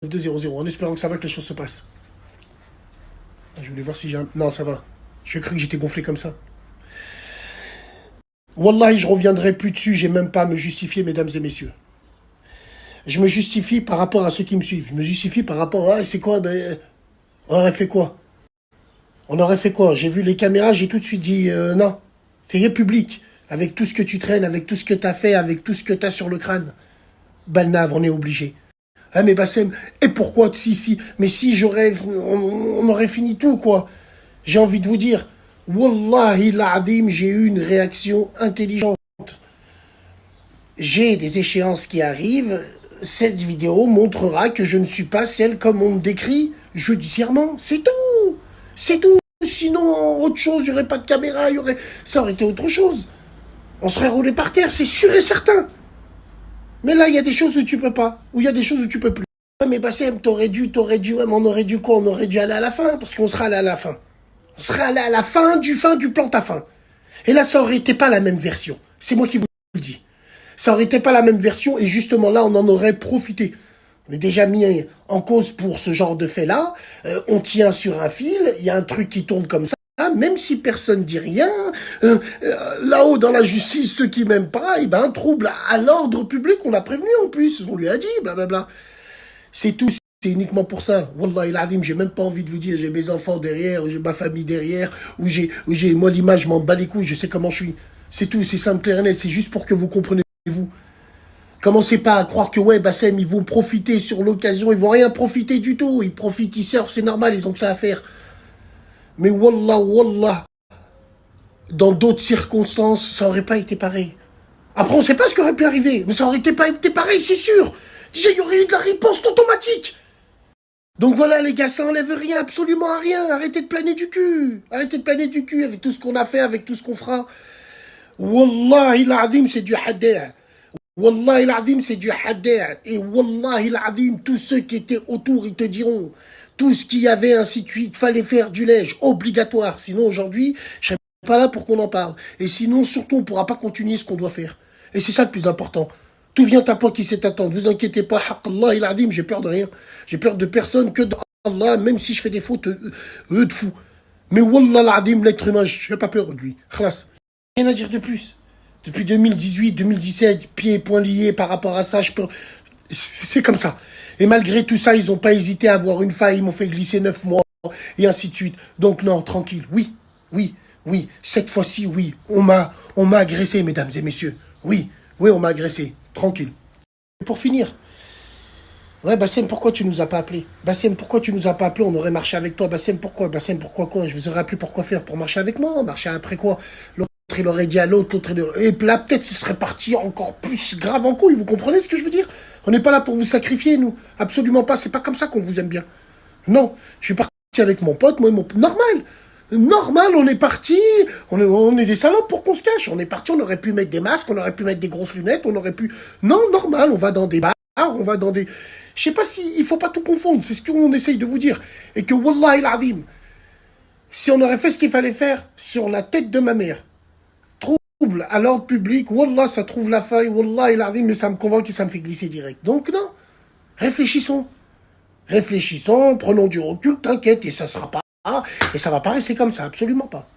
2-0-0, en espérant que ça va, que les choses se passent. Je voulais voir si j'ai un... Non, ça va. J'ai cru que j'étais gonflé comme ça. Wallahi, je reviendrai plus dessus, j'ai même pas à me justifier, mesdames et messieurs. Je me justifie par rapport à ceux qui me suivent. Je me justifie par rapport à... c'est quoi, ben... On aurait fait quoi? On aurait fait quoi? J'ai vu les caméras, j'ai tout de suite dit non. C'est public. Avec tout ce que tu traînes, avec tout ce que t'as fait, avec tout ce que t'as sur le crâne. Balnave, on est obligé. Ah mais Bassem, et pourquoi si, mais si j'aurais... On aurait fini tout, quoi. J'ai envie de vous dire, Wallahi l'Adim, j'ai eu une réaction intelligente. J'ai des échéances qui arrivent. Cette vidéo montrera que je ne suis pas celle comme on me décrit judiciairement. C'est tout. C'est tout. Sinon, autre chose, il n'y aurait pas de caméra, ça aurait été autre chose. On serait roulé par terre, c'est sûr et certain. Mais là, il y a des choses où tu peux pas, ou il y a des choses où tu peux plus. Ouais, mais Bassem, t'aurais dû, ouais, mais on aurait dû quoi? On aurait dû aller à la fin, parce qu'on serait allé à la fin. On serait allé à la fin du plan à fin. Et là, ça aurait été pas la même version. C'est moi qui vous le dis. Ça aurait été pas la même version, et justement là, on en aurait profité. On est déjà mis en cause pour ce genre de fait-là. On tient sur un fil, il y a un truc qui tourne comme ça. Même si personne dit rien, là-haut dans la justice, ceux qui m'aiment pas, eh ben, un trouble à l'ordre public, on l'a prévenu en plus, on lui a dit, blablabla. C'est tout, c'est uniquement pour ça. Wallah il adim, j'ai même pas envie de vous dire, j'ai mes enfants derrière, j'ai ma famille derrière, moi l'image, je m'en bats les couilles, je sais comment je suis. C'est tout, c'est simple, clair et net, c'est juste pour que vous compreniez vous. Commencez pas à croire que ouais, Bassem, ils vont profiter sur l'occasion, ils vont rien profiter du tout, ils profitent, ils surfent, c'est normal, ils ont que ça à faire. Mais wallah, dans d'autres circonstances, ça aurait pas été pareil. Après, on sait pas ce qui aurait pu arriver, mais ça aurait pas été pareil, c'est sûr. Déjà, il y aurait eu de la riposte automatique. Donc voilà, les gars, ça enlève rien, absolument à rien. Arrêtez de planer du cul. Arrêtez de planer du cul avec tout ce qu'on a fait, avec tout ce qu'on fera. Wallahi l'azim, c'est du hadar. Wallahi l'azim, c'est du hadar. Et wallahi l'azim, tous ceux qui étaient autour, ils te diront... Tout ce qu'il y avait, ainsi de suite, fallait faire du lège, obligatoire. Sinon, aujourd'hui, je serais pas là pour qu'on en parle. Et sinon, surtout, on pourra pas continuer ce qu'on doit faire. Et c'est ça le plus important. Tout vient à point qui sait attendre. Vous inquiétez pas, haqallah il adim, j'ai peur de rien. J'ai peur de personne que d'Allah, même si je fais des fautes, de fou. Mais wallah l'adim, l'être humain, j'ai pas peur de lui. Khlas. Rien à dire de plus. Depuis 2018, 2017, pieds et poings liés par rapport à ça, je peux... C'est comme ça. Et malgré tout ça, ils n'ont pas hésité à avoir une faille, ils m'ont fait glisser 9 mois, et ainsi de suite. Donc non, tranquille, oui, cette fois-ci, oui, on m'a agressé, mesdames et messieurs. Oui, on m'a agressé, tranquille. Et pour finir, ouais, Bassem, pourquoi tu nous as pas appelé? Bassem, pourquoi tu nous as pas appelé? On aurait marché avec toi. Bassem, pourquoi? Bassem, pourquoi quoi? Je vous aurais appelé pourquoi faire? Pour marcher avec moi? Marcher après quoi? L'autre, il aurait dit à l'autre, et là, peut-être, ce serait parti encore plus grave en couille. Vous comprenez ce que je veux dire? On n'est pas là pour vous sacrifier, nous. Absolument pas. C'est pas comme ça qu'on vous aime bien. Non. Je suis parti avec mon pote, moi et mon... Normal, on est parti. On est des salopes pour qu'on se cache. On est parti, on aurait pu mettre des masques, on aurait pu mettre des grosses lunettes, on aurait pu... Non, normal, on va dans des bars, on va dans des... Je sais pas si... Il faut pas tout confondre. C'est ce qu'on essaye de vous dire. Et que, wallah il adim, si on aurait fait ce qu'il fallait faire sur la tête de ma mère, trouble à l'ordre public, wallah, ça trouve la faille, wallah il arrive, mais ça me convainc et ça me fait glisser direct. Donc non, réfléchissons. Réfléchissons, prenons du recul, t'inquiète, et ça sera pas, et ça va pas rester comme ça, absolument pas.